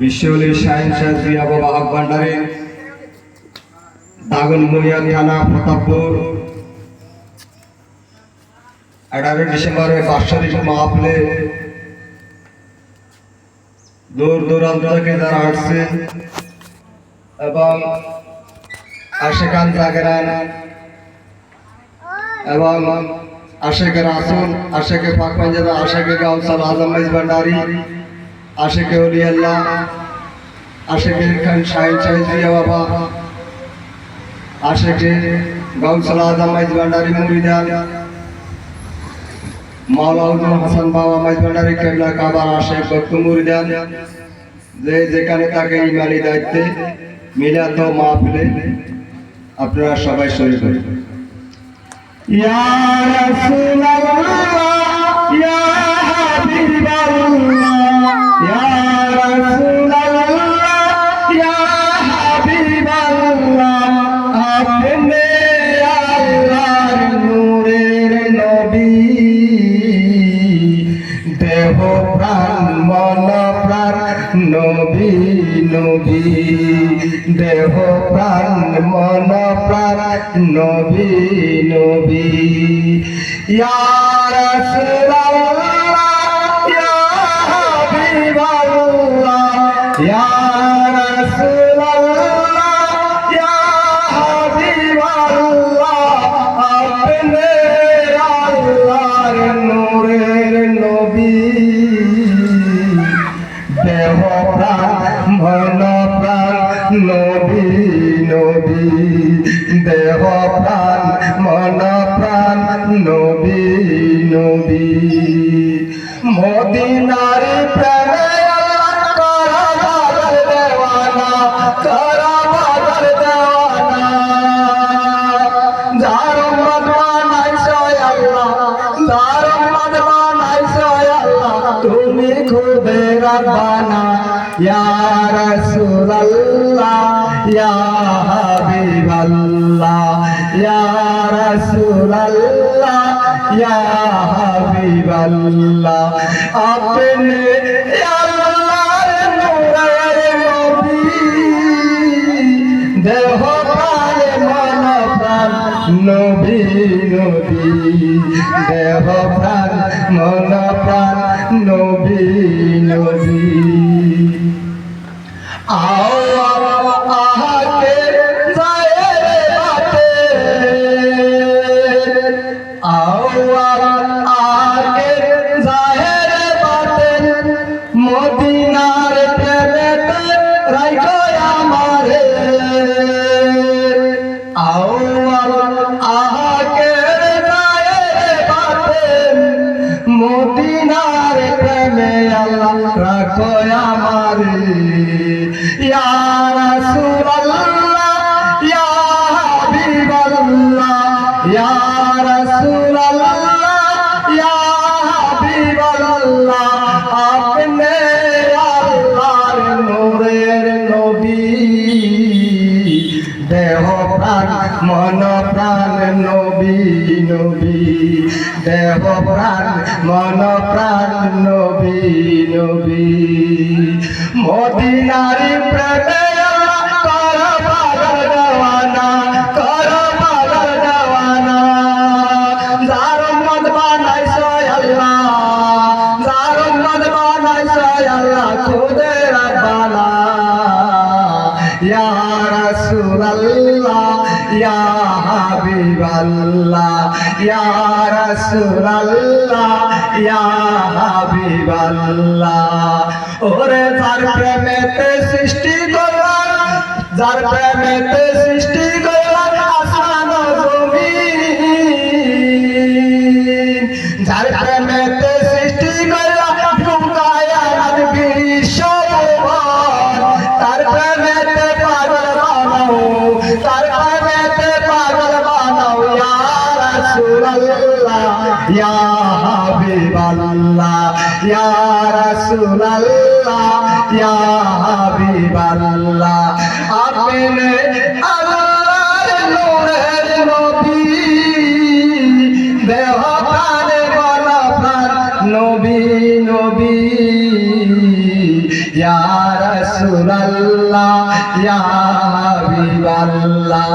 বিশ্বলি শাহিন শাহজিয়া বাবা হক ভান্ডারী দাগনভূঞা থানা প্রতাপপুর 18 ডিসেম্বরে বাৎসরিক মাহফিলে দূর দূরান্ত থেকে যারা আসছেন এবং আশেকান জাগরান এবং আশেকে রাসুল আশেকে পাক পাঞ্জাবা আশেকে গাউসাল আজম মাইজ ভান্ডারী আশেকে ওলি আল্লাহ আশেকে খান শাহিন শাহজিয়া বাবা আশেকে গাউসাল আজম মাইজ ভান্ডারী মুরিদান মাওলানা হাসান বাবা মাইজ ভান্ডারী কেবলা কাবার আশেক বক্তু মুরিদান যে যেখানে তাকে ইমানি দায়িত্বে মিলাদ ও মাহফিলে আপনারা সবাই শরীক হন। ইয়া রাসূলুল্লাহ ইয়া হাবিবাল্লাহ ইয়া রাসূলুল্লাহ ইয়া হাবিবাল্লাহ আপনি আল্লাহর নূরের নবী দেহ প্রাণ মন প্রাণ নবী নবী দেহ প্রাণ মন প্রাণ নবী নবী ইয়া রাসূলুল্লাহ ইয়া হাবিবাল্লাহ ইয়া রাসূলুল্লাহ ইয়া হাবিবাল্লাহ আপনি আল্লাহর নূরের নবী দেহ প্রাণ মন প্রাণ নবী নবী দেহ প্রাণ মন প্রাণ নবী নবী মদিনার প্রেমে করা বাদর দেওয়ানা করা বাদর দেওয়ানা যার উম্মত বানাইছো আল্লাহ যার উম্মত বানাইছো আল্লাহ তুমি খুদে রব্বানা ইয়া রাসূলুল্লাহ ইয়া হাবিবাল্লাহ ইয়া রাসূলুল্লাহ ইয়া হাবিবাল্লাহ আপনি আল্লাহর নূরের নবী দেহ প্রাণ মন প্রাণ নবী নবী দেহ প্রাণ মন প্রাণ নবী নবী आओ आके जाए बाते आओ आके जाए बाते मदीनार प्रेमेते राखो आमारे आओ आके जाए बाते मदीनार प्रेमे अल्लाह राखो आमारे या रसूलल्लाह या हबीबल्लाह या रसूलल्लाह या हबीबल्लाह आपने अल्लाहर नूरेर नबी देह प्राण मन प्राण नबी नबी देह प्राण मन प्राण नबी नबी মদিনারি প্রেমে কর বাদর দেওয়ানা কর বাদর দেওয়ানা যার উম্মত বানাইছো আল্লাহ যার উম্মত বানাইছো আল্লাহ খুদে রব্বানা ইয়া রাসূলুল্লাহ ইয়া হাবিবাল্লাহ ইয়া রাসূলুল্লাহ ইয়া হাবিবাল্লাহ ওরে যার প্রেমেতে সৃষ্টি করলাম যার প্রেমেতে সৃষ্টি করলাম আসমান ও জমিন যার প্রেমেতে সৃষ্টি করলাম ঢুকায়াত বিশ্বভুবন তার প্রেমেতে পাগল বানাও তার প্রেমেতে পাগল বানাও ইয়া রাসূলুল্লাহ ইয়া হাবিবাল্লাহ ইয়া রাসূলুল্লাহ ইয়া হাবিবাল্লাহ আপনি আল্লাহর নূরের নবী দেহ প্রাণ মন প্রাণ নবী নবী ইয়া রাসূলুল্লাহ ইয়া হাবিবাল্লাহ।